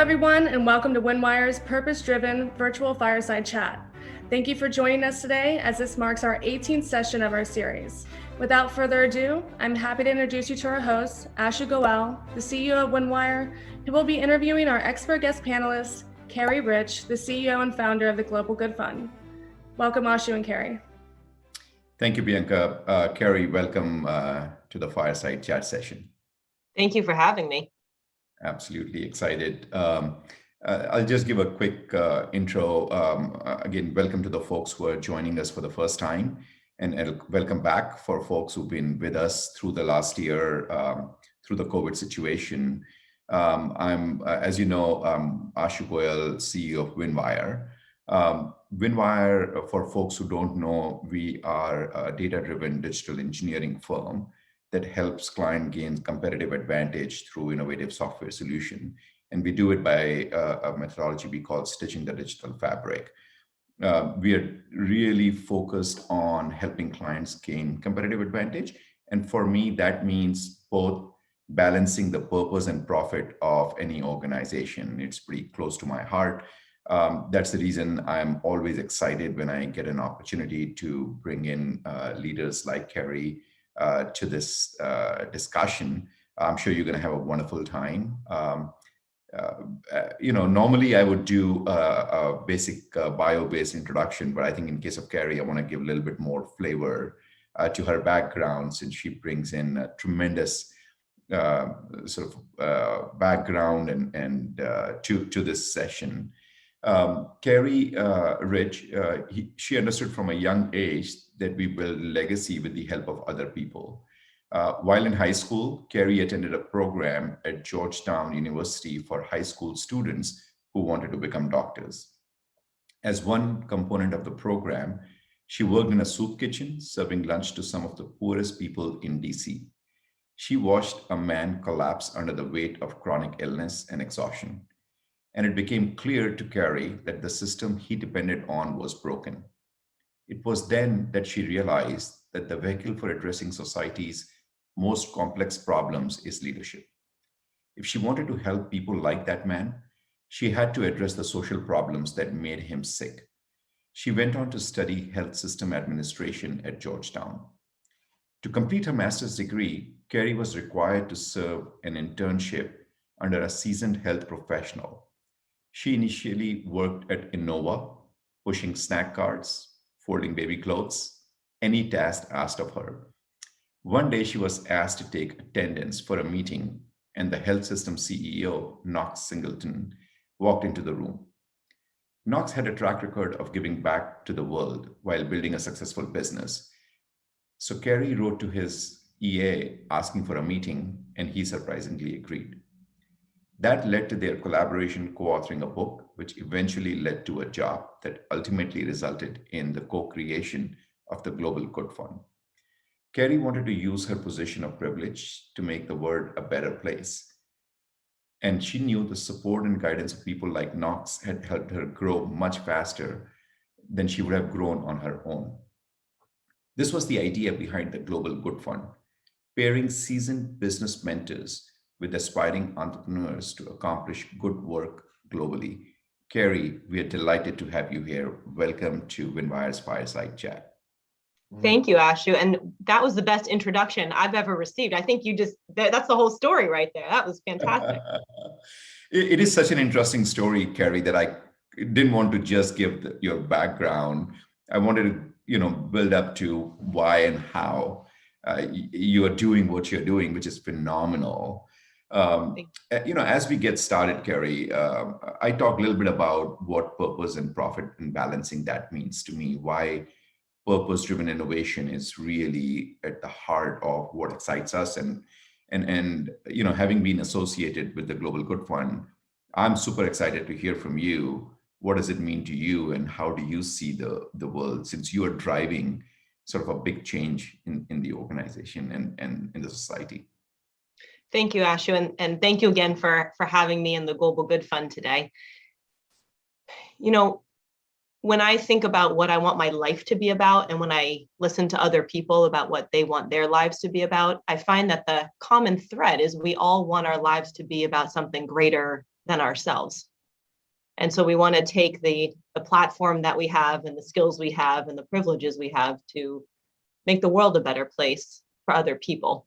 everyone, and welcome to Windwire's purpose-driven virtual fireside chat. Thank you for joining us today as this marks our 18th session of our series. Without further ado, I'm happy to introduce you to our host, Ashu Goel, the CEO of Windwire, who will be interviewing our expert guest panelist, Carrie Rich, the CEO and founder of the Global Good Fund. Welcome, Ashu and Carrie. Thank you, Bianca. Carrie, welcome to the fireside chat session. Thank you for having me. Absolutely excited. I'll just give a quick intro. Again, welcome to the folks who are joining us for the first time, and welcome back for folks who've been with us through the last year, through the COVID situation. I'm, as you know, Ashu Goel, CEO of Windwire. Windwire, for folks who don't know, we are a data-driven digital engineering firm that helps client gain competitive advantage through innovative software solution. And we do it by a methodology we call stitching the digital fabric. We are really focused on helping clients gain competitive advantage. And for me, that means both balancing the purpose and profit of any organization. It's pretty close to my heart. That's the reason I'm always excited when I get an opportunity to bring in leaders like Carrie to this discussion. I'm sure you're going to have a wonderful time. Normally I would do a basic bio-based introduction, but I think in case of Carrie, I want to give a little bit more flavor to her background, since she brings in a tremendous background and to this session. Carrie Rich, she understood from a young age that we build legacy with the help of other people. While in high school, Carrie attended a program at Georgetown University for high school students who wanted to become doctors. As one component of the program, she worked in a soup kitchen, serving lunch to some of the poorest people in DC. She watched a man collapse under the weight of chronic illness and exhaustion. And it became clear to Carrie that the system he depended on was broken. It was then that she realized that the vehicle for addressing society's most complex problems is leadership. If she wanted to help people like that man, she had to address the social problems that made him sick. She went on to study health system administration at Georgetown. To complete her master's degree, Carrie was required to serve an internship under a seasoned health professional. She initially worked at Innova, pushing snack carts, folding baby clothes, any task asked of her. One day she was asked to take attendance for a meeting, and the health system CEO, Knox Singleton, walked into the room. Knox had a track record of giving back to the world while building a successful business. So Carrie wrote to his EA asking for a meeting, and he surprisingly agreed. That led to their collaboration co-authoring a book, which eventually led to a job that ultimately resulted in the co-creation of the Global Good Fund. Carrie wanted to use her position of privilege to make the world a better place. And she knew the support and guidance of people like Knox had helped her grow much faster than she would have grown on her own. This was the idea behind the Global Good Fund, pairing seasoned business mentors with aspiring entrepreneurs to accomplish good work globally. Carrie, we are delighted to have you here. Welcome to Windwire's Fireside Chat. Thank you, Ashu. And that was the best introduction I've ever received. I think that's the whole story right there. That was fantastic. It is such an interesting story, Carrie, that I didn't want to just give your background. I wanted to, build up to why and how you are doing what you're doing, which is phenomenal. As we get started, Carrie, I talk a little bit about what purpose and profit and balancing that means to me, why purpose-driven innovation is really at the heart of what excites us. And having been associated with the Global Good Fund, I'm super excited to hear from you. What does it mean to you, and how do you see the world, since you are driving sort of a big change in the organization and in the society? Thank you, Ashu, and thank you again for having me in the Global Good Fund today. When I think about what I want my life to be about, and when I listen to other people about what they want their lives to be about, I find that the common thread is we all want our lives to be about something greater than ourselves. And so we want to take the platform that we have and the skills we have and the privileges we have to make the world a better place for other people.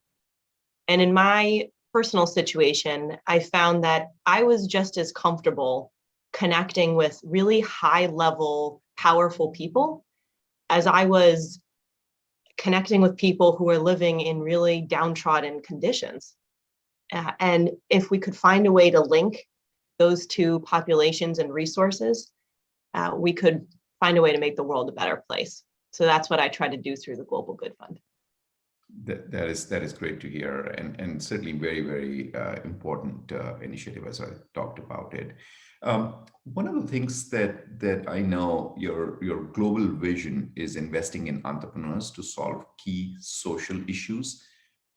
And in my personal situation, I found that I was just as comfortable connecting with really high level, powerful people as I was connecting with people who are living in really downtrodden conditions. And if we could find a way to link those two populations and resources, we could find a way to make the world a better place. So that's what I try to do through the Global Good Fund. That is great to hear, and certainly very, very important initiative as I talked about it. One of the things that I know your global vision is investing in entrepreneurs to solve key social issues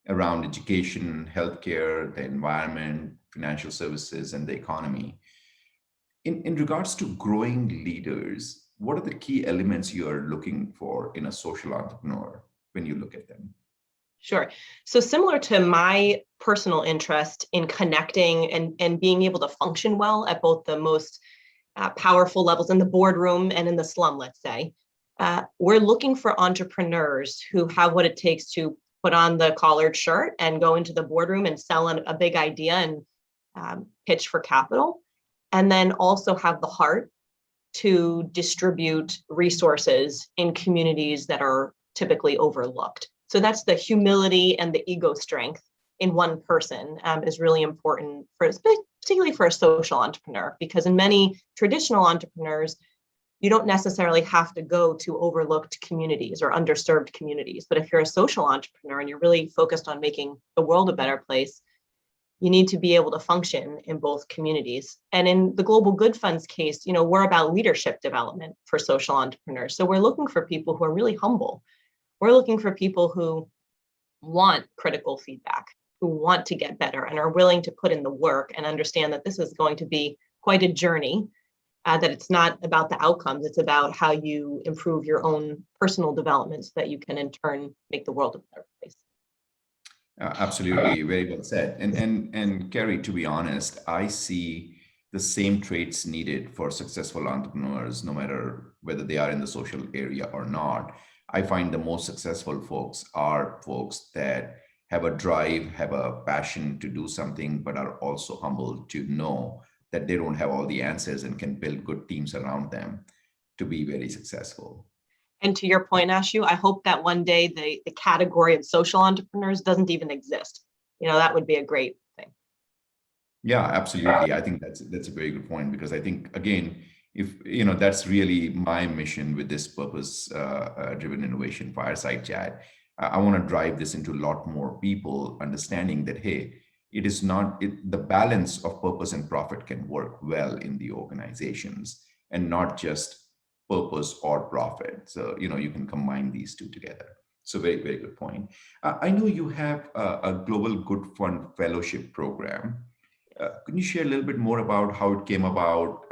around education, healthcare, the environment, financial services, and the economy. In regards to growing leaders, what are the key elements you are looking for in a social entrepreneur when you look at them? Sure. So similar to my personal interest in connecting and being able to function well at both the most powerful levels in the boardroom and in the slum, let's say, we're looking for entrepreneurs who have what it takes to put on the collared shirt and go into the boardroom and sell a big idea and pitch for capital, and then also have the heart to distribute resources in communities that are typically overlooked. So that's the humility and the ego strength in one person is really important, particularly for a social entrepreneur, because in many traditional entrepreneurs, you don't necessarily have to go to overlooked communities or underserved communities. But if you're a social entrepreneur and you're really focused on making the world a better place, you need to be able to function in both communities. And in the Global Good Fund's case, we're about leadership development for social entrepreneurs. So we're looking for people who are really humble. We're looking for people who want critical feedback, who want to get better and are willing to put in the work and understand that this is going to be quite a journey, that it's not about the outcomes, it's about how you improve your own personal development so that you can in turn make the world a better place. Absolutely, very well said. And Carrie, to be honest, I see the same traits needed for successful entrepreneurs, no matter whether they are in the social area or not. I find the most successful folks are folks that have a drive, have a passion to do something, but are also humble to know that they don't have all the answers and can build good teams around them to be very successful. And to your point, Ashu, I hope that one day the category of social entrepreneurs doesn't even exist. That would be a great thing. Yeah, absolutely. I think that's a very good point, because I think, again, if that's really my mission with this purpose driven innovation fireside chat. I want to drive this into a lot more people understanding that, hey, it is not the balance of purpose and profit can work well in the organizations, and not just purpose or profit. So you can combine these two together. So very, very good point. I know you have a Global Good Fund fellowship program. Can you share a little bit more about how it came about,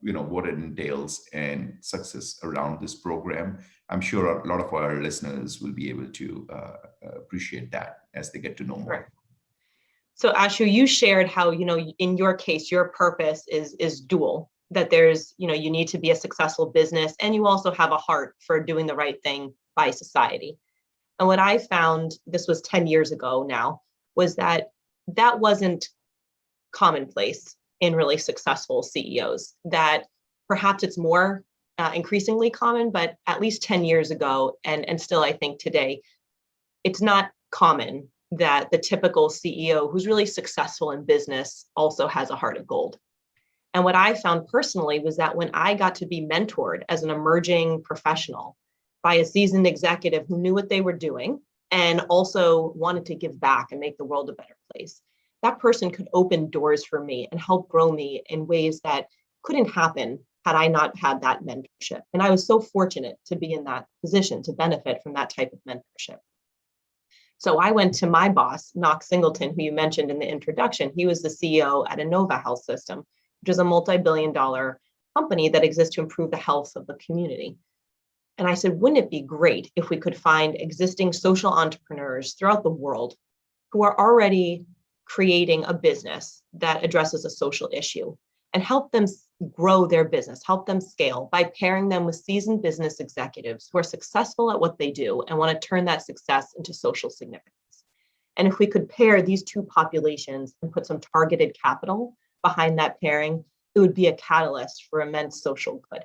what it entails and success around this program? I'm sure a lot of our listeners will be able to appreciate that as they get to know more. Right. So Ashu, you shared how, in your case, your purpose is dual, that there's, you need to be a successful business and you also have a heart for doing the right thing by society. And what I found, this was 10 years ago now, was that wasn't commonplace in really successful CEOs, that perhaps it's more increasingly common, but at least 10 years ago, and still I think today, it's not common that the typical CEO who's really successful in business also has a heart of gold. And what I found personally was that when I got to be mentored as an emerging professional by a seasoned executive who knew what they were doing and also wanted to give back and make the world a better place, that person could open doors for me and help grow me in ways that couldn't happen had I not had that mentorship. And I was so fortunate to be in that position to benefit from that type of mentorship. So I went to my boss, Knox Singleton, who you mentioned in the introduction. He was the CEO at Innova Health System, which is a multi-billion-dollar company that exists to improve the health of the community. And I said, wouldn't it be great if we could find existing social entrepreneurs throughout the world who are already creating a business that addresses a social issue and help them grow their business, help them scale by pairing them with seasoned business executives who are successful at what they do and want to turn that success into social significance. And if we could pair these two populations and put some targeted capital behind that pairing, it would be a catalyst for immense social good.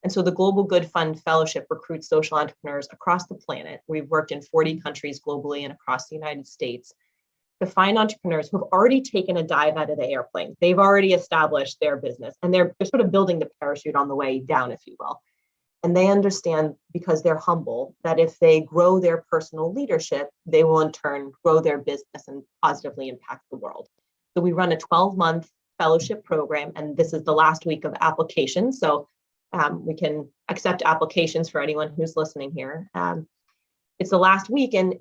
And so the Global Good Fund Fellowship recruits social entrepreneurs across the planet. We've worked in 40 countries globally and across the United States to find entrepreneurs who have already taken a dive out of the airplane. They've already established their business and they're sort of building the parachute on the way down, if you will. And they understand, because they're humble, that if they grow their personal leadership, they will in turn grow their business and positively impact the world. So we run a 12-month fellowship program, and this is the last week of applications. So we can accept applications for anyone who's listening here. It's the last week, and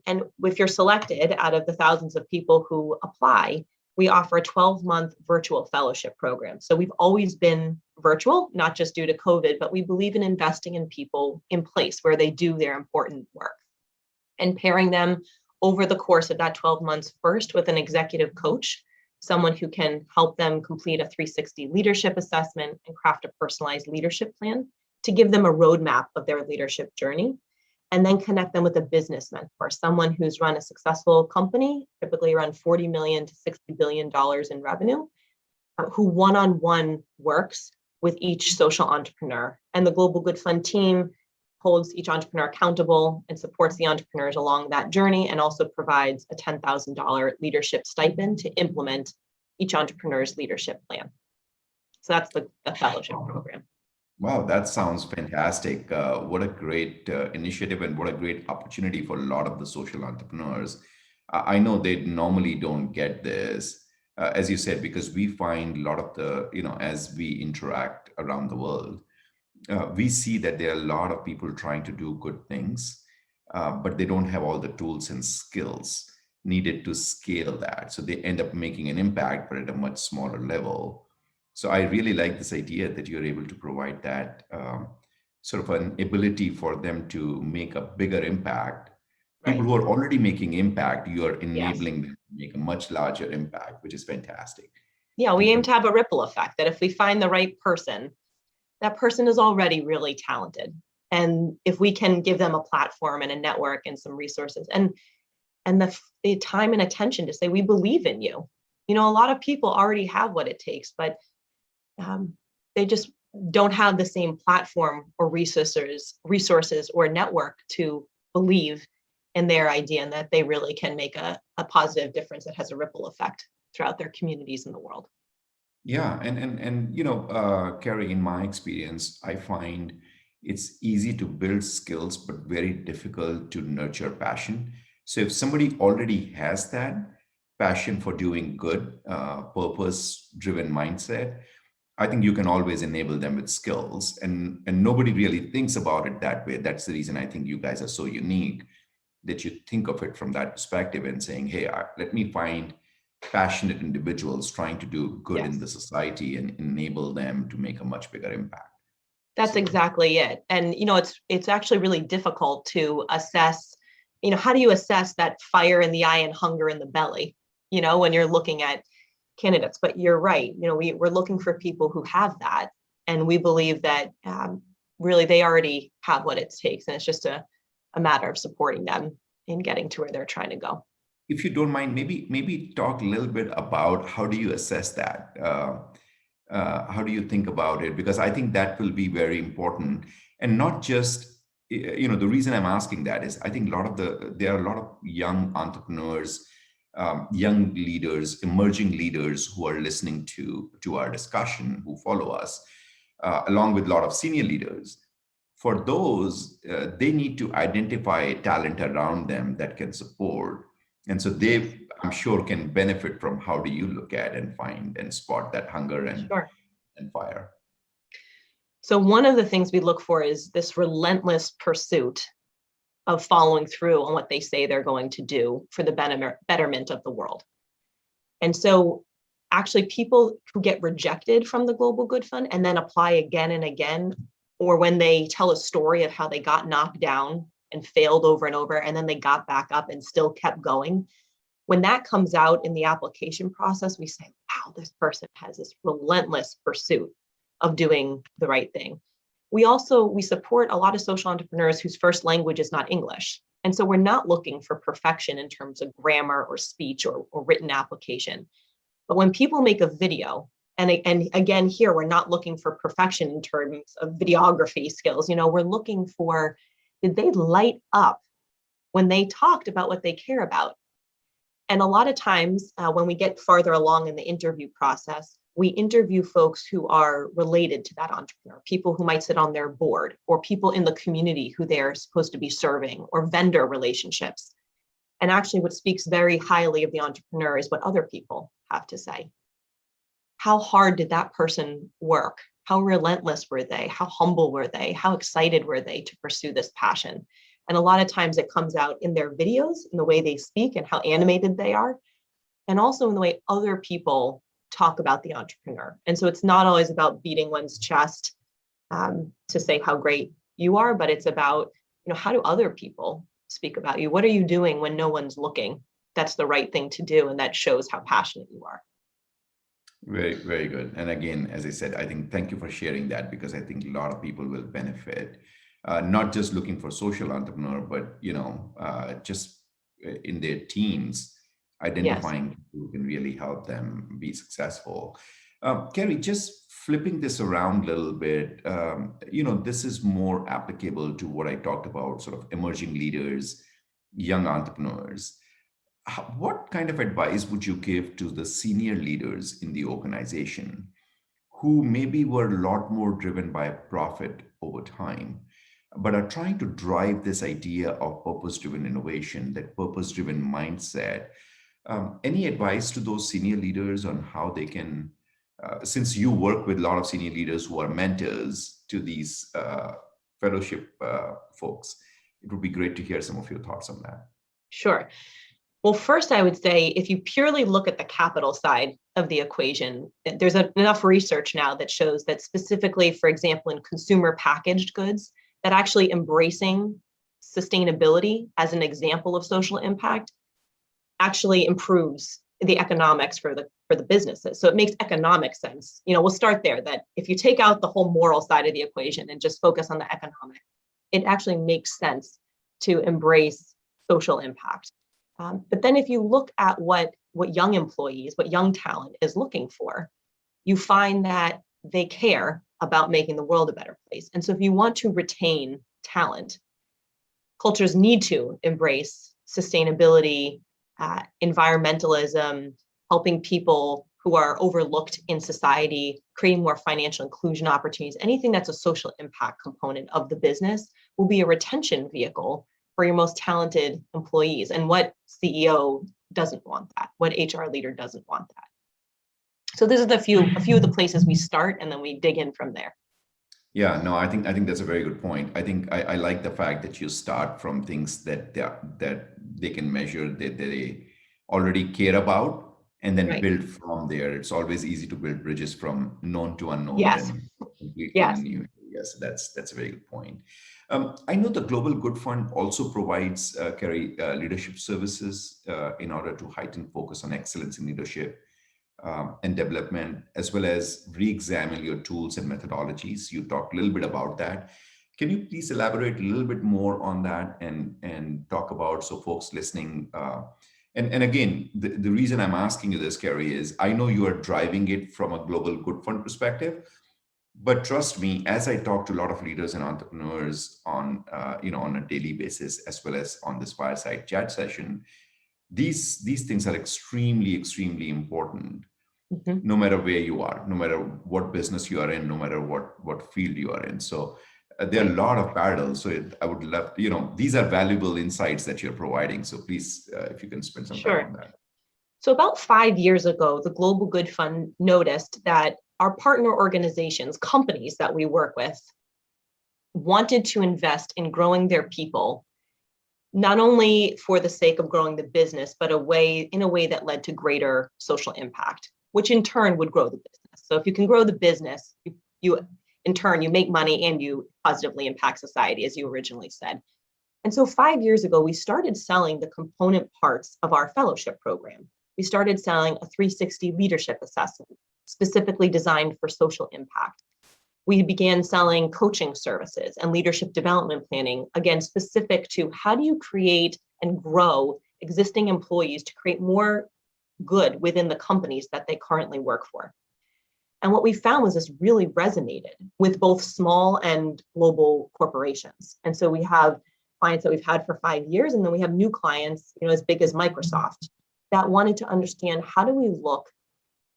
if you're selected out of the thousands of people who apply, we offer a 12-month virtual fellowship program. So we've always been virtual, not just due to COVID, but we believe in investing in people in place where they do their important work and pairing them over the course of that 12 months first with an executive coach, someone who can help them complete a 360 leadership assessment and craft a personalized leadership plan to give them a roadmap of their leadership journey, and then connect them with a business mentor, someone who's run a successful company, typically around $40 million to $60 billion in revenue, who one-on-one works with each social entrepreneur. And the Global Good Fund team holds each entrepreneur accountable and supports the entrepreneurs along that journey, and also provides a $10,000 leadership stipend to implement each entrepreneur's leadership plan. So that's the fellowship program. Wow, that sounds fantastic. What a great initiative, and what a great opportunity for a lot of the social entrepreneurs. I know they normally don't get this, as you said, because we find a lot of the, as we interact around the world, we see that there are a lot of people trying to do good things, but they don't have all the tools and skills needed to scale that. So they end up making an impact, but at a much smaller level. So I really like this idea that you're able to provide that sort of an ability for them to make a bigger impact. Right. People who are already making impact, you are Yes. enabling them to make a much larger impact, which is fantastic. Yeah, we aim to have a ripple effect, that if we find the right person, that person is already really talented. And if we can give them a platform and a network and some resources and the time and attention to say, we believe in you. A lot of people already have what it takes, but they just don't have the same platform or resources or network to believe in their idea, and that they really can make a positive difference that has a ripple effect throughout their communities in the world. Yeah, and Carrie, in my experience, I find it's easy to build skills, but very difficult to nurture passion. So if somebody already has that passion for doing good, purpose-driven mindset, I think you can always enable them with skills, and nobody really thinks about it that way. That's the reason I think you guys are so unique, that you think of it from that perspective and saying, hey, let me find passionate individuals trying to do good in the society and enable them to make a much bigger impact. That's exactly it. And, it's actually really difficult to assess, how do you assess that fire in the eye and hunger in the belly, when you're looking at candidates? But you're right. We're looking for people who have that. And we believe that really they already have what it takes. And it's just a matter of supporting them in getting to where they're trying to go. If you don't mind, maybe talk a little bit about how do you assess that? How do you think about it? Because I think that will be very important, and not just, the reason I'm asking that is I think there are a lot of young entrepreneurs, young leaders, emerging leaders who are listening to our discussion, who follow us, along with a lot of senior leaders. For those, they need to identify talent around them that can support. And so they, I'm sure, can benefit from how do you look at and find and spot that hunger and fire. So one of the things we look for is this relentless pursuit of following through on what they say they're going to do for the betterment of the world. And so actually people who get rejected from the Global Good Fund and then apply again and again, or when they tell a story of how they got knocked down and failed over and over, and then they got back up and still kept going, When that comes out in the application process, we say, wow, this person has this relentless pursuit of doing the right thing. We support a lot of social entrepreneurs whose first language is not English. And so we're not looking for perfection in terms of grammar or speech or written application. But when people make a video, and again, here, we're not looking for perfection in terms of videography skills. We're looking for, did they light up when they talked about what they care about? And a lot of times when we get farther along in the interview process, we interview folks who are related to that entrepreneur, people who might sit on their board, or people in the community who they're supposed to be serving, or vendor relationships. And actually what speaks very highly of the entrepreneur is what other people have to say. How hard did that person work? How relentless were they? How humble were they? How excited were they to pursue this passion? And a lot of times it comes out in their videos, in the way they speak and how animated they are, and also in the way other people talk about the entrepreneur. And so it's not always about beating one's chest to say how great you are, but it's about, how do other people speak about you? What are you doing when no one's looking? That's the right thing to do. And that shows how passionate you are. Very, very good. And again, as I said, I think thank you for sharing that, because I think a lot of people will benefit, not just looking for social entrepreneur, but, just in their teams, identifying people who can really help them be successful. Carrie, just flipping this around a little bit, this is more applicable to what I talked about, sort of emerging leaders, young entrepreneurs. What kind of advice would you give to the senior leaders in the organization who maybe were a lot more driven by profit over time, but are trying to drive this idea of purpose-driven innovation, that purpose-driven mindset? Any advice to those senior leaders on how they can, since you work with a lot of senior leaders who are mentors to these fellowship folks, it would be great to hear some of your thoughts on that. Sure. Well, first, I would say if you purely look at the capital side of the equation, there's enough research now that shows that specifically, for example, in consumer packaged goods, that actually embracing sustainability as an example of social impact actually improves the economics for the businesses. So it makes economic sense. We'll start there, that if you take out the whole moral side of the equation and just focus on the economic, it actually makes sense to embrace social impact. But then if you look at what young employees, what young talent is looking for, you find that they care about making the world a better place. And so if you want to retain talent, cultures need to embrace sustainability, environmentalism, helping people who are overlooked in society, creating more financial inclusion opportunities. Anything that's a social impact component of the business will be a retention vehicle for your most talented employees. And what CEO doesn't want that? What HR leader doesn't want that? So this is a few of the places we start, and then we dig in from there. Yeah, no, I think that's a very good point. I think I like the fact that you start from things that they can measure, that they already care about, and then Right. build from there. It's always easy to build bridges from known to unknown Yes. than completely Yes. new. Yes, that's a very good point. I know the Global Good Fund also provides, Carrie, leadership services in order to heighten focus on excellence in leadership and development, as well as re-examine your tools and methodologies. You talked a little bit about that. Can you please elaborate a little bit more on that and talk about, so folks listening, and again, the reason I'm asking you this, Carrie, is I know you are driving it from a Global Good Fund perspective, but trust me, as I talk to a lot of leaders and entrepreneurs on on a daily basis, as well as on this fireside chat session, these things are extremely, extremely important. Mm-hmm. No matter where you are, no matter what business you are in, no matter what field you are in. So there are a lot of parallels. So I would love, these are valuable insights that you're providing. So please, if you can spend some time on that. So about 5 years ago, the Global Good Fund noticed that our partner organizations, companies that we work with, wanted to invest in growing their people, not only for the sake of growing the business, but in a way that led to greater social impact, which in turn would grow the business. So if you can grow the business, you in turn, you make money and you positively impact society, as you originally said. And so 5 years ago, we started selling the component parts of our fellowship program. We started selling a 360 leadership assessment, specifically designed for social impact. We began selling coaching services and leadership development planning, again, specific to how do you create and grow existing employees to create more good within the companies that they currently work for. And what we found was this really resonated with both small and global corporations. And so we have clients that we've had for 5 years, and then we have new clients, as big as Microsoft, that wanted to understand, how do we look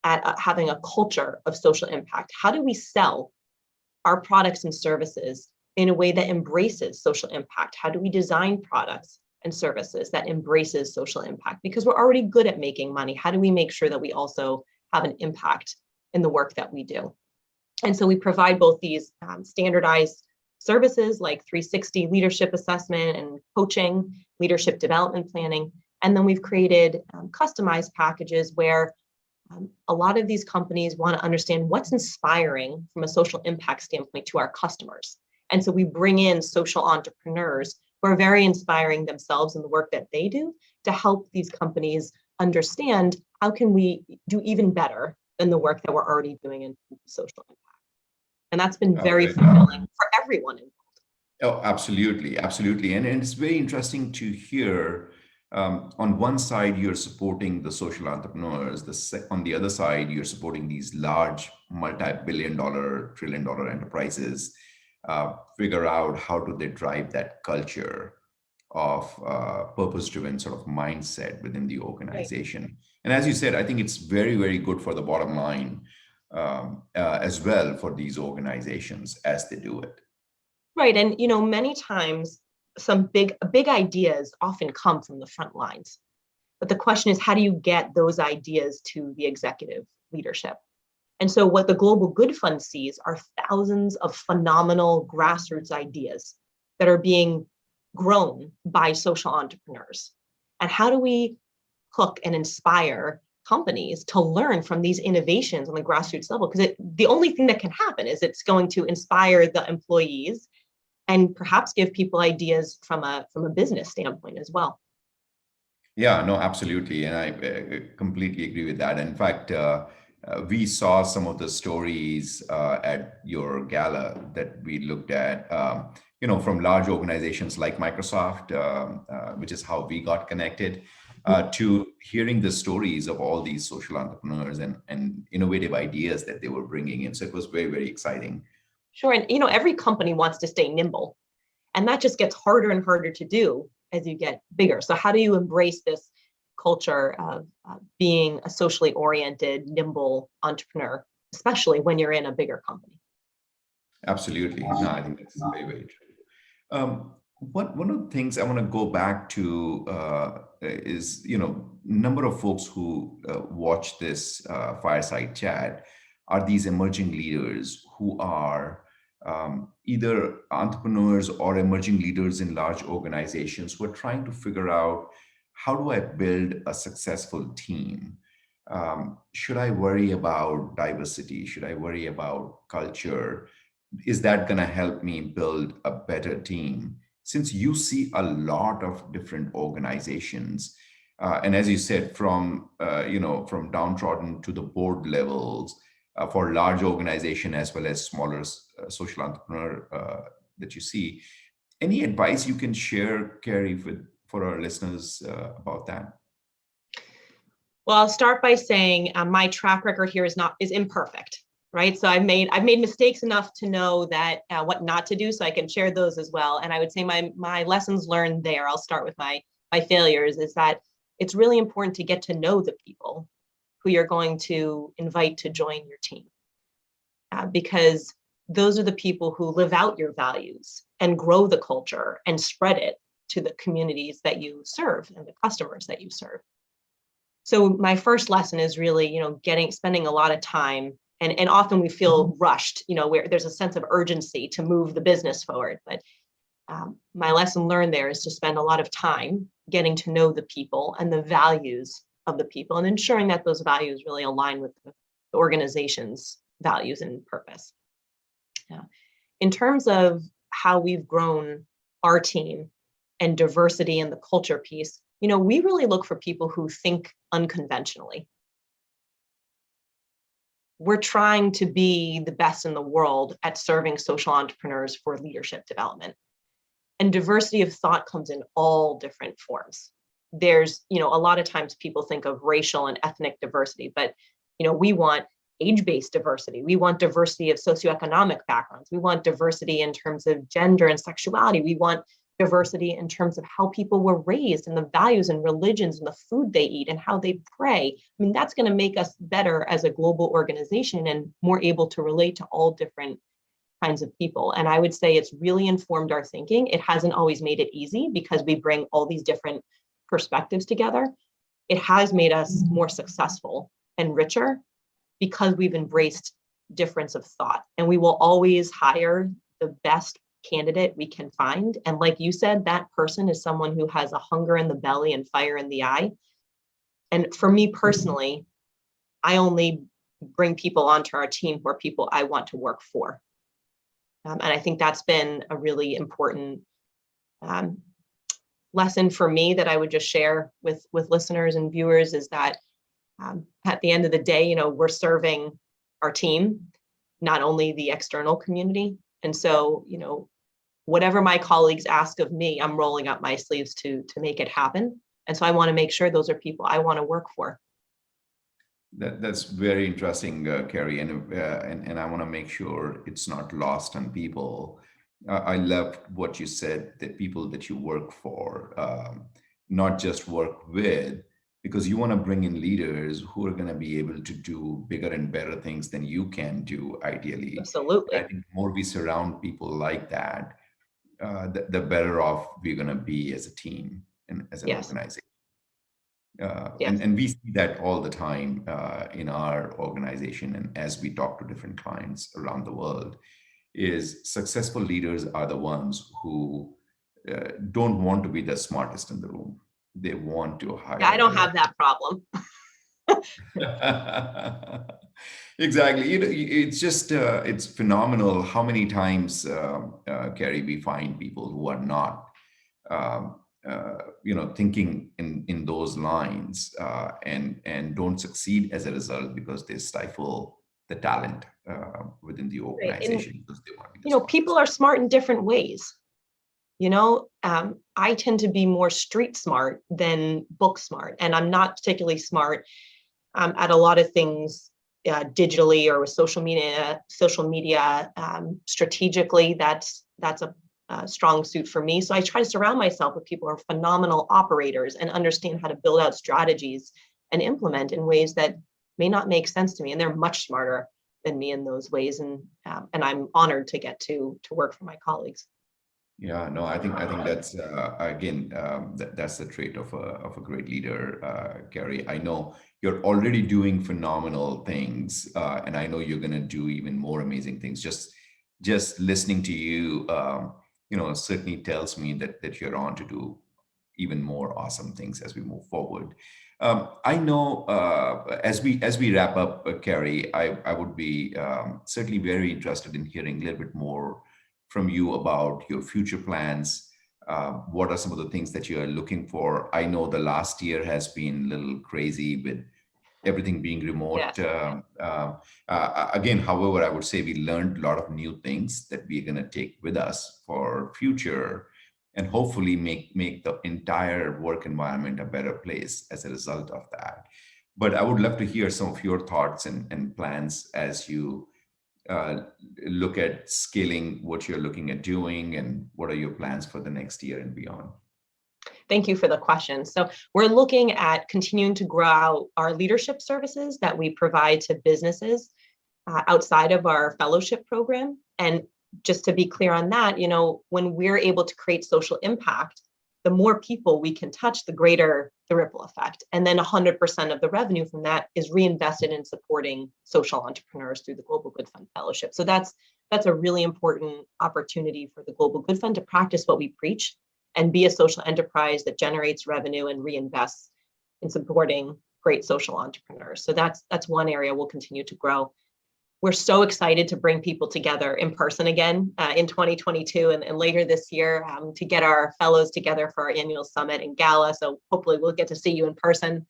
at having a culture of social impact? How do we sell our products and services in a way that embraces social impact? How do we design products and services that embraces social impact? Because we're already good at making money. How do we make sure that we also have an impact in the work that we do? And so we provide both these standardized services like 360 leadership assessment and coaching, leadership development planning. And then we've created customized packages where a lot of these companies want to understand what's inspiring from a social impact standpoint to our customers. And so we bring in social entrepreneurs who are very inspiring themselves in the work that they do to help these companies understand how can we do even better than the work that we're already doing in social impact. And that's been very fulfilling for everyone involved. Oh, absolutely, absolutely. And it's very interesting to hear, on one side, you're supporting the social entrepreneurs. On the other side, you're supporting these large multi-billion-dollar, trillion-dollar enterprises figure out how do they drive that culture of purpose-driven sort of mindset within the organization. Right. And as you said, I think it's very, very good for the bottom line as well for these organizations as they do it. Right. And, many times some big ideas often come from the front lines. But the question is, how do you get those ideas to the executive leadership? And so what the Global Good Fund sees are thousands of phenomenal grassroots ideas that are being grown by social entrepreneurs. And how do we hook and inspire companies to learn from these innovations on the grassroots level? Because the only thing that can happen is it's going to inspire the employees and perhaps give people ideas from a business standpoint as well. Yeah, no, absolutely. And I completely agree with that. In fact, we saw some of the stories at your gala that we looked at, from large organizations like Microsoft, which is how we got connected, to hearing the stories of all these social entrepreneurs and innovative ideas that they were bringing in. So it was very, very exciting. Sure. And, every company wants to stay nimble, and that just gets harder and harder to do as you get bigger. So how do you embrace this culture of being a socially oriented, nimble entrepreneur, especially when you're in a bigger company? Absolutely. No, I think that's very, very true. One of the things I want to go back to is, number of folks who watch this fireside chat are these emerging leaders who are either entrepreneurs or emerging leaders in large organizations who are trying to figure out, how do I build a successful team? Should I worry about diversity? Should I worry about culture? Is that going to help me build a better team? Since you see a lot of different organizations, and as you said, from downtrodden to the board levels, for large organization as well as smaller social entrepreneur that you see, any advice you can share, Carrie, for our listeners about that? Well, I'll start by saying my track record here is imperfect, right? So I've made mistakes enough to know that what not to do, so I can share those as well. And I would say my lessons learned there, I'll start with my failures, is that it's really important to get to know the people who you're going to invite to join your team, because those are the people who live out your values and grow the culture and spread it to the communities that you serve and the customers that you serve. So my first lesson is really, spending a lot of time, and often we feel rushed, where there's a sense of urgency to move the business forward. But my lesson learned there is to spend a lot of time getting to know the people and the values of the people, and ensuring that those values really align with the organization's values and purpose. In terms of how we've grown our team and diversity and the culture piece, we really look for people who think unconventionally. We're trying to be the best in the world at serving social entrepreneurs for leadership development. And diversity of thought comes in all different forms. There's, a lot of times people think of racial and ethnic diversity, but, we want age-based diversity. We want diversity of socioeconomic backgrounds. We want diversity in terms of gender and sexuality. We want diversity in terms of how people were raised and the values and religions and the food they eat and how they pray. I mean, that's going to make us better as a global organization and more able to relate to all different kinds of people. And I would say it's really informed our thinking. It hasn't always made it easy because we bring all these different perspectives together. It has made us more successful and richer because we've embraced difference of thought. And we will always hire the best candidate we can find. And like you said, that person is someone who has a hunger in the belly and fire in the eye. And for me personally, I only bring people onto our team who are people I want to work for. And I think that's been a really important lesson for me that I would just share with listeners and viewers is that at the end of the day, we're serving our team, not only the external community. And so, whatever my colleagues ask of me, I'm rolling up my sleeves to make it happen. And so I want to make sure those are people I want to work for. That's very interesting, Carrie, and I want to make sure it's not lost on people. I love what you said, that people that you work for, not just work with, because you want to bring in leaders who are going to be able to do bigger and better things than you can do, ideally. Absolutely. I think the more we surround people like that, the better off we're going to be as a team and as an organization. And we see that all the time in our organization, and as we talk to different clients around the world, is successful leaders are the ones who don't want to be the smartest in the room. They want to hire. I don't have that problem. Exactly. It's just it's phenomenal how many times, Carrie, we find people who are not thinking in those lines and don't succeed as a result because they stifle the talent within the organization. And, because they want to be people are smart in different ways. I tend to be more street smart than book smart, and I'm not particularly smart at a lot of things digitally or with social media. Strategically, that's a strong suit for me. So I try to surround myself with people who are phenomenal operators and understand how to build out strategies and implement in ways that may not make sense to me. And they're much smarter than me in those ways. And I'm honored to get to work for my colleagues. Yeah, no, I think that's again that's the trait of a great leader, Gary. I know you're already doing phenomenal things, and I know you're going to do even more amazing things. Just listening to you, certainly tells me that you're on to do even more awesome things as we move forward. I know as we wrap up, Carrie, I would be certainly very interested in hearing a little bit more from you about your future plans. What are some of the things that you are looking for? I know the last year has been a little crazy with everything being remote. Again, however, I would say we learned a lot of new things that we're going to take with us for future, and hopefully make the entire work environment a better place as a result of that. But I would love to hear some of your thoughts and plans as you look at scaling what you're looking at doing, and what are your plans for the next year and beyond. Thank you for the question. So we're looking at continuing to grow out our leadership services that we provide to businesses outside of our fellowship program. And just to be clear on that, when we're able to create social impact, the more people we can touch, the greater the ripple effect. And then 100% of the revenue from that is reinvested in supporting social entrepreneurs through the Global Good Fund Fellowship. So that's a really important opportunity for the Global Good Fund to practice what we preach and be a social enterprise that generates revenue and reinvests in supporting great social entrepreneurs. So that's one area we'll continue to grow. we're so excited to bring people together in person again in 2022 and later this year to get our fellows together for our annual summit and gala. So hopefully we'll get to see you in person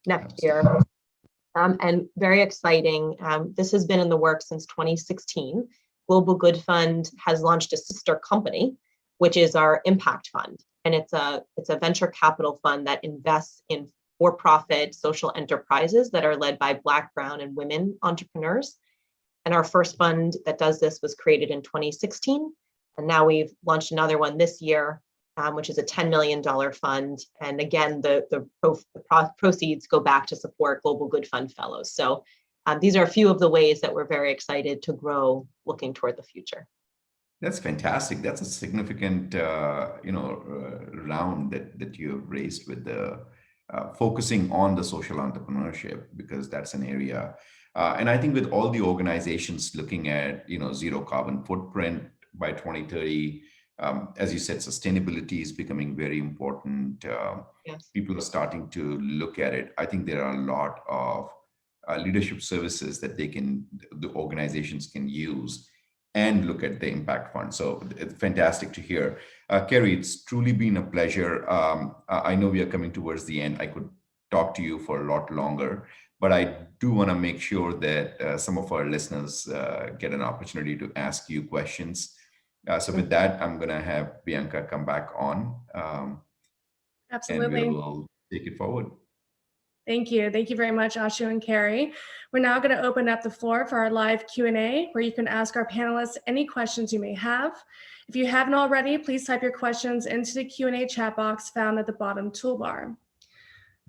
next year. And very exciting. This has been in the works since 2016. Global Good Fund has launched a sister company, which is our impact fund. And it's a venture capital fund that invests in for-profit social enterprises that are led by Black, Brown, and women entrepreneurs. And our first fund that does this was created in 2016. And now we've launched another one this year, which is a $10 million fund. And again, the proceeds go back to support Global Good Fund fellows. So these are a few of the ways that we're very excited to grow looking toward the future. That's fantastic. That's a significant, round that you have raised with the focusing on the social entrepreneurship, because that's an area. And I think with all the organizations looking at, zero carbon footprint by 2030, as you said, sustainability is becoming very important. Yes. People are starting to look at it. I think there are a lot of leadership services that the organizations can use and look at the impact fund. So it's fantastic to hear. Carrie, it's truly been a pleasure. I know we are coming towards the end. I could talk to you for a lot longer, but I do want to make sure that some of our listeners get an opportunity to ask you questions. So with that, I'm going to have Bianca come back on. Absolutely. And we will take it forward. Thank you. Thank you very much, Ashu and Carrie. We're now going to open up the floor for our live Q&A, where you can ask our panelists any questions you may have. If you haven't already, please type your questions into the Q&A chat box found at the bottom toolbar.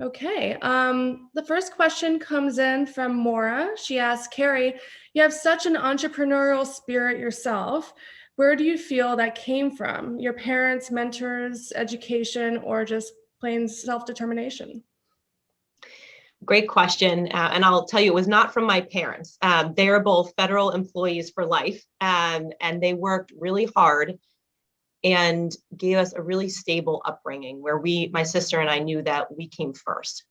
Okay, the first question comes in from Maura. She asks, Carrie, you have such an entrepreneurial spirit yourself. Where do you feel that came from? Your parents, mentors, education, or just plain self-determination? Great question. And I'll tell you, it was not from my parents. They are both federal employees for life, and they worked really hard and gave us a really stable upbringing where my sister and I knew that we came first.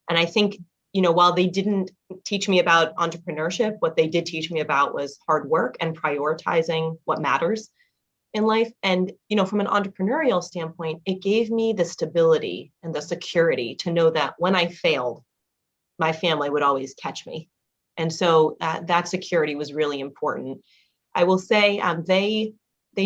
And I think, while they didn't teach me about entrepreneurship, what they did teach me about was hard work and prioritizing what matters in life. And, from an entrepreneurial standpoint, it gave me the stability and the security to know that when I failed, my family would always catch me. And so that security was really important. I will say they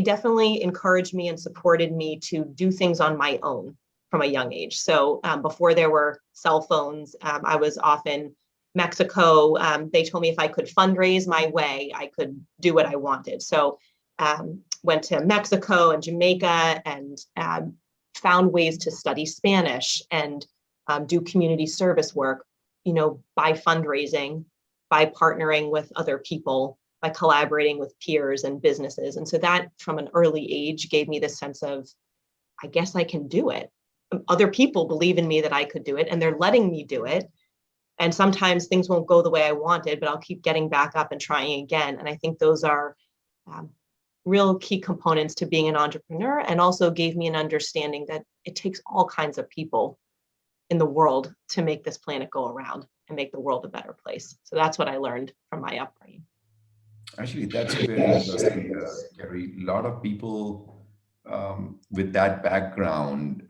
definitely encouraged me and supported me to do things on my own from a young age. So before there were cell phones, I was off in Mexico. They told me if I could fundraise my way, I could do what I wanted. So went to Mexico and Jamaica and found ways to study Spanish and do community service work, by fundraising, by partnering with other people, by collaborating with peers and businesses. And so that from an early age gave me this sense of, I guess I can do it. Other people believe in me that I could do it, and they're letting me do it. And sometimes things won't go the way I wanted, but I'll keep getting back up and trying again. And I think those are real key components to being an entrepreneur, and also gave me an understanding that it takes all kinds of people in the world to make this planet go around and make the world a better place. So that's what I learned from my upbringing. Actually, that's very interesting, Carrie. A lot of people with that background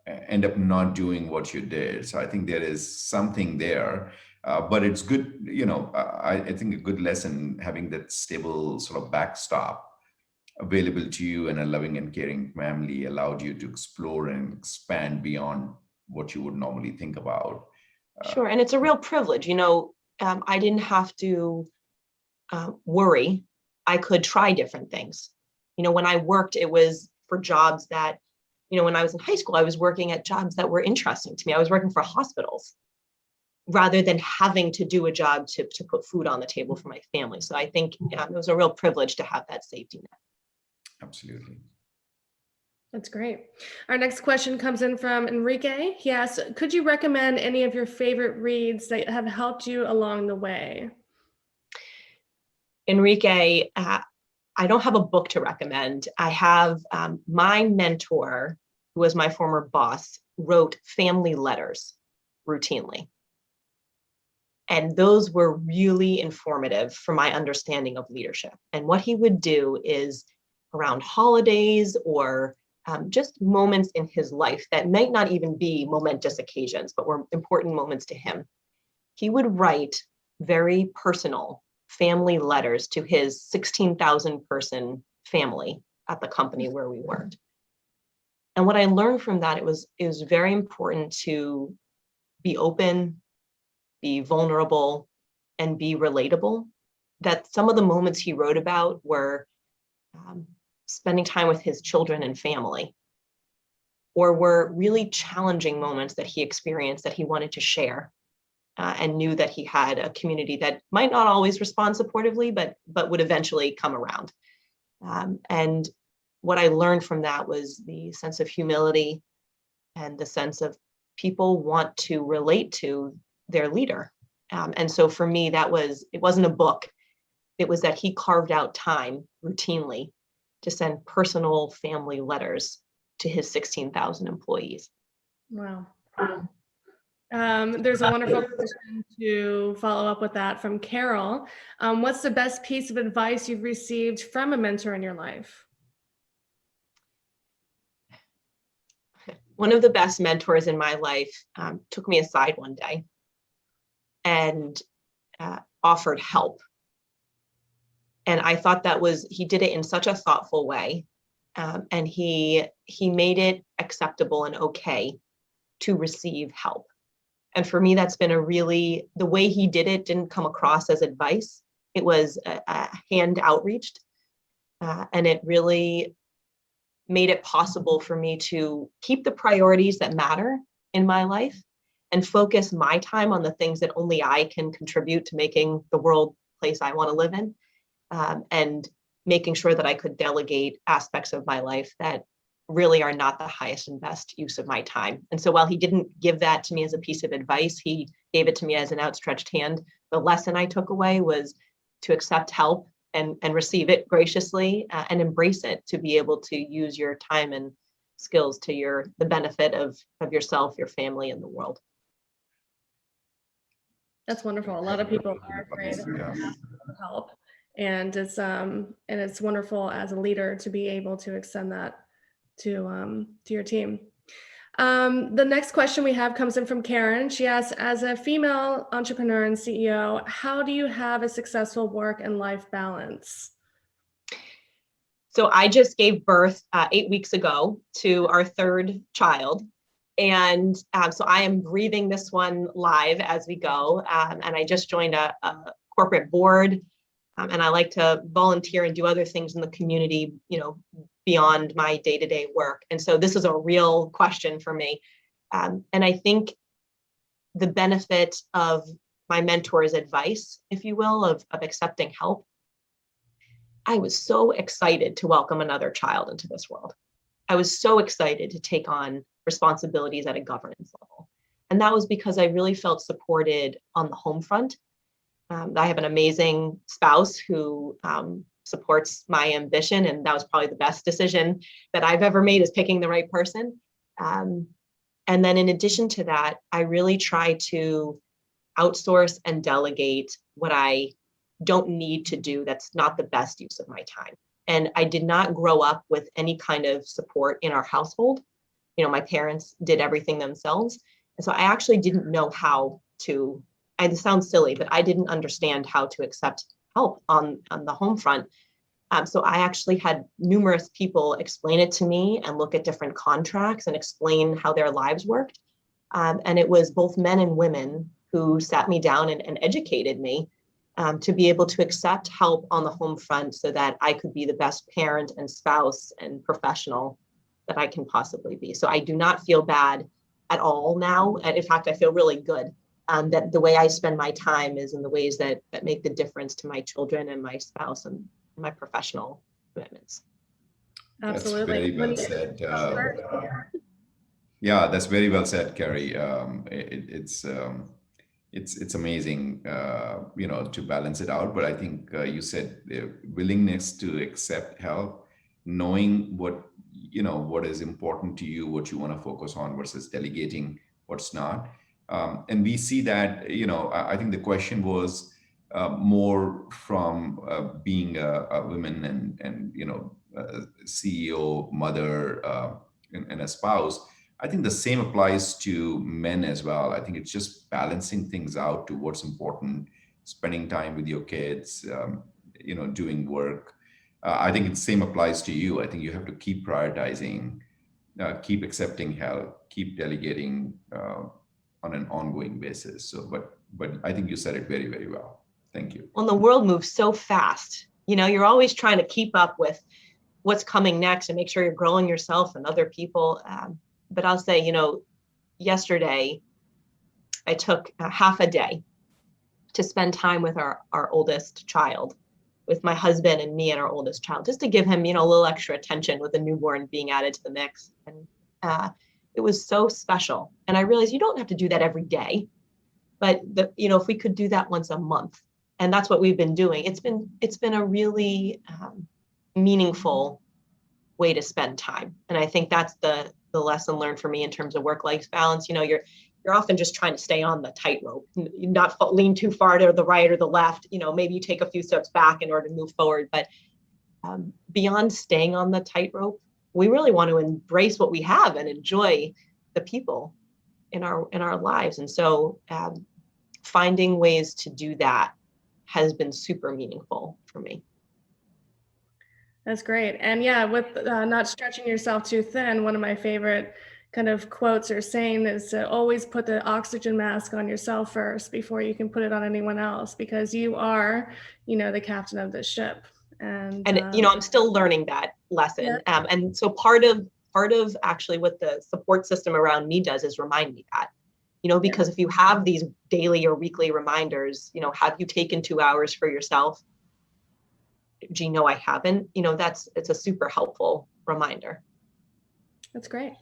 end up not doing what you did. So I think there is something there, but it's good, I think a good lesson having that stable sort of backstop available to you, and a loving and caring family allowed you to explore and expand beyond what you would normally think about. Sure, and it's a real privilege. I didn't have to worry. I could try different things. When I worked, it was for jobs that, when I was in high school, I was working at jobs that were interesting to me. I was working for hospitals rather than having to do a job to put food on the table for my family. So I think it was a real privilege to have that safety net. Absolutely. That's great. Our next question comes in from Enrique. He asks, could you recommend any of your favorite reads that have helped you along the way? Enrique, I don't have a book to recommend. I have my mentor, who was my former boss, wrote family letters routinely. And those were really informative for my understanding of leadership. And what he would do is around holidays or just moments in his life that might not even be momentous occasions, but were important moments to him. He would write very personal family letters to his 16,000 person family at the company where we worked. And what I learned from that, it was very important to be open, be vulnerable, and be relatable. That some of the moments he wrote about were spending time with his children and family, or were really challenging moments that he experienced that he wanted to share, and knew that he had a community that might not always respond supportively, but would eventually come around. And what I learned from that was the sense of humility and the sense of people want to relate to their leader. And so for me, it wasn't a book. It was that he carved out time routinely to send personal family letters to his 16,000 employees. Wow. There's a wonderful question to follow up with that from Carol. What's the best piece of advice you've received from a mentor in your life? One of the best mentors in my life took me aside one day and offered help. And I thought he did it in such a thoughtful way. And he made it acceptable and okay to receive help. And for me, that's been the way he did it didn't come across as advice. It was a hand outreached. And it really made it possible for me to keep the priorities that matter in my life and focus my time on the things that only I can contribute to making the world place I want to live in, and making sure that I could delegate aspects of my life that really are not the highest and best use of my time. And so while he didn't give that to me as a piece of advice, he gave it to me as an outstretched hand. The lesson I took away was to accept help and receive it graciously, and embrace it, to be able to use your time and skills to the benefit of yourself, your family, and the world. That's wonderful. A lot of people are afraid of help, and it's wonderful as a leader to be able to extend that to your team. The next question we have comes in from Karen. She asks, as a female entrepreneur and CEO, how do you have a successful work and life balance? So I just gave birth 8 weeks ago to our third child. And so I am breathing this one live as we go. And I just joined a corporate board. And I like to volunteer and do other things in the community, beyond my day-to-day work. And so this is a real question for me. And I think the benefit of my mentor's advice, if you will, of accepting help, I was so excited to welcome another child into this world. I was so excited to take on responsibilities at a governance level. And that was because I really felt supported on the home front. I have an amazing spouse who supports my ambition, and that was probably the best decision that I've ever made, is picking the right person. And then in addition to that, I really try to outsource and delegate what I don't need to do that's not the best use of my time. And I did not grow up with any kind of support in our household. My parents did everything themselves. And so I actually didn't know how to, it sounds silly, but I didn't understand how to accept help on the home front. So I actually had numerous people explain it to me and look at different contracts and explain how their lives worked. And it was both men and women who sat me down and educated me to be able to accept help on the home front so that I could be the best parent and spouse and professional that I can possibly be. So I do not feel bad at all now. And in fact, I feel really good that the way I spend my time is in the ways that make the difference to my children and my spouse and my professional commitments. Absolutely. That's very well said. Yeah, that's very well said, Carrie. It's amazing, to balance it out. But I think you said willingness to accept help, knowing what is important to you, what you want to focus on versus delegating what's not. And we see that, I think the question was more from being a woman and CEO, mother, and a spouse. I think the same applies to men as well. I think it's just balancing things out to what's important, spending time with your kids, doing work. I think the same applies to you. I think you have to keep prioritizing, keep accepting help, keep delegating on an ongoing basis. So, but I think you said it very, very well. Thank you. Well, the world moves so fast. You're always trying to keep up with what's coming next and make sure you're growing yourself and other people. But I'll say, yesterday I took half a day to spend time with our oldest child, with my husband and me and our oldest child, just to give him, a little extra attention with a newborn being added to the mix. And it was so special. And I realized you don't have to do that every day, but if we could do that once a month, and that's what we've been doing, it's been a really meaningful way to spend time. And I think that's the lesson learned for me in terms of work-life balance. You're often just trying to stay on the tightrope, not lean too far to the right or the left. Maybe you take a few steps back in order to move forward. But beyond staying on the tightrope, we really want to embrace what we have and enjoy the people in our lives. And so finding ways to do that has been super meaningful for me. That's great. And yeah, with not stretching yourself too thin, one of my favorite kind of quotes or saying is to always put the oxygen mask on yourself first before you can put it on anyone else, because you are, the captain of the ship. And I'm still learning that lesson. Yeah. And so part of actually what the support system around me does is remind me that, because if you have these daily or weekly reminders, have you taken 2 hours for yourself? Gee, no, I haven't. It's a super helpful reminder. That's great.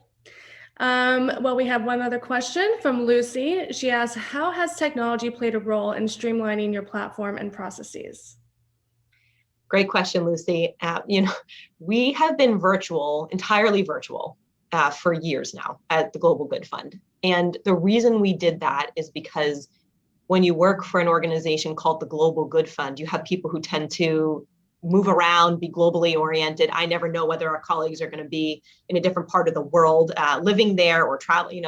Well, we have one other question from Lucy. She asks, how has technology played a role in streamlining your platform and processes? Great question, Lucy. We have been entirely virtual for years now at the Global Good Fund. And the reason we did that is because when you work for an organization called the Global Good Fund, you have people who tend to move around, be globally oriented. I never know whether our colleagues are going to be in a different part of the world, living there or traveling,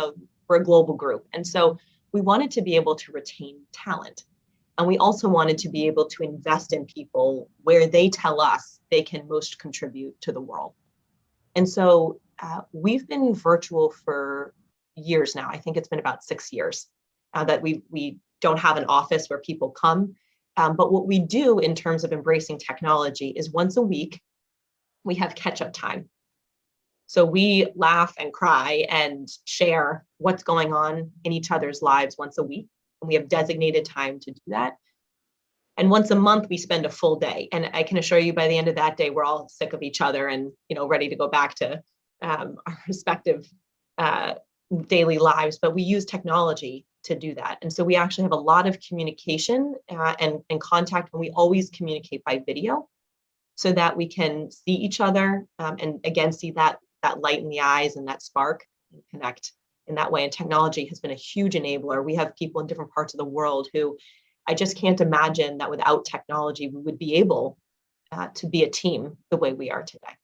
we're a global group. And so we wanted to be able to retain talent. And we also wanted to be able to invest in people where they tell us they can most contribute to the world. And so we've been virtual for years now. I think it's been about 6 years that we don't have an office where people come. But what we do in terms of embracing technology is once a week, we have catch-up time. So we laugh and cry and share what's going on in each other's lives once a week. And we have designated time to do that. And once a month, we spend a full day. And I can assure you by the end of that day, we're all sick of each other and ready to go back to our respective daily lives. But we use technology to do that. And so we actually have a lot of communication and contact, and we always communicate by video so that we can see each other and again, see that light in the eyes and that spark and connect in that way. And technology has been a huge enabler. We have people in different parts of the world who I just can't imagine that without technology, we would be able to be a team the way we are today.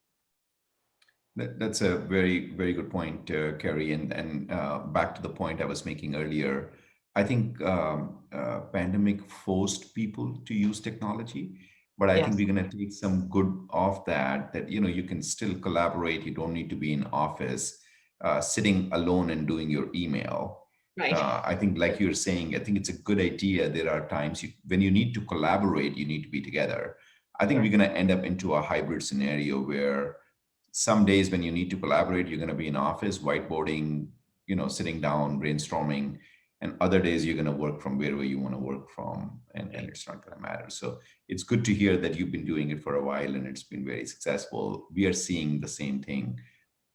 That's a very, very good point, Carrie. And back to the point I was making earlier, I think pandemic forced people to use technology, but I think we're going to take some good off that you can still collaborate. You don't need to be in office, sitting alone and doing your email. Right. I think, like you're saying, I think it's a good idea. There are times when you need to collaborate, you need to be together. I think we're going to end up into a hybrid scenario where some days when you need to collaborate, you're going to be in office, whiteboarding, sitting down, brainstorming, and other days you're going to work from wherever you want to work from, and it's not going to matter. So it's good to hear that you've been doing it for a while and it's been very successful. We are seeing the same thing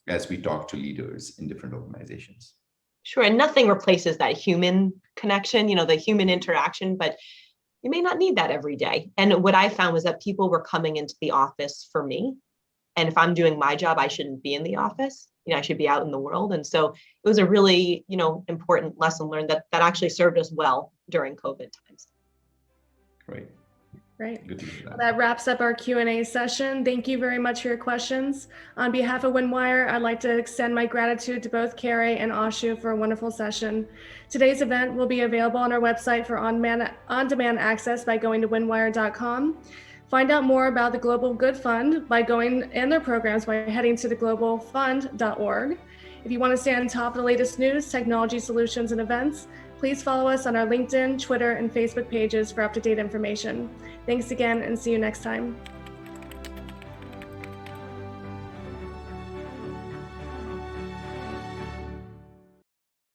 as we talk to leaders in different organizations. Sure, and nothing replaces that human connection, the human interaction, but you may not need that every day. And what I found was that people were coming into the office for me. And if I'm doing my job, I shouldn't be in the office. I should be out in the world. And so it was a really, important lesson learned that actually served us well during COVID times. Great. Great. Good to hear That wraps up our Q&A session. Thank you very much for your questions. On behalf of Windwire, I'd like to extend my gratitude to both Carrie and Ashu for a wonderful session. Today's event will be available on our website for on-demand access by going to windwire.com. Find out more about the Global Good Fund and their programs by heading to theglobalfund.org. If you want to stay on top of the latest news, technology solutions, and events, please follow us on our LinkedIn, Twitter, and Facebook pages for up-to-date information. Thanks again, and see you next time.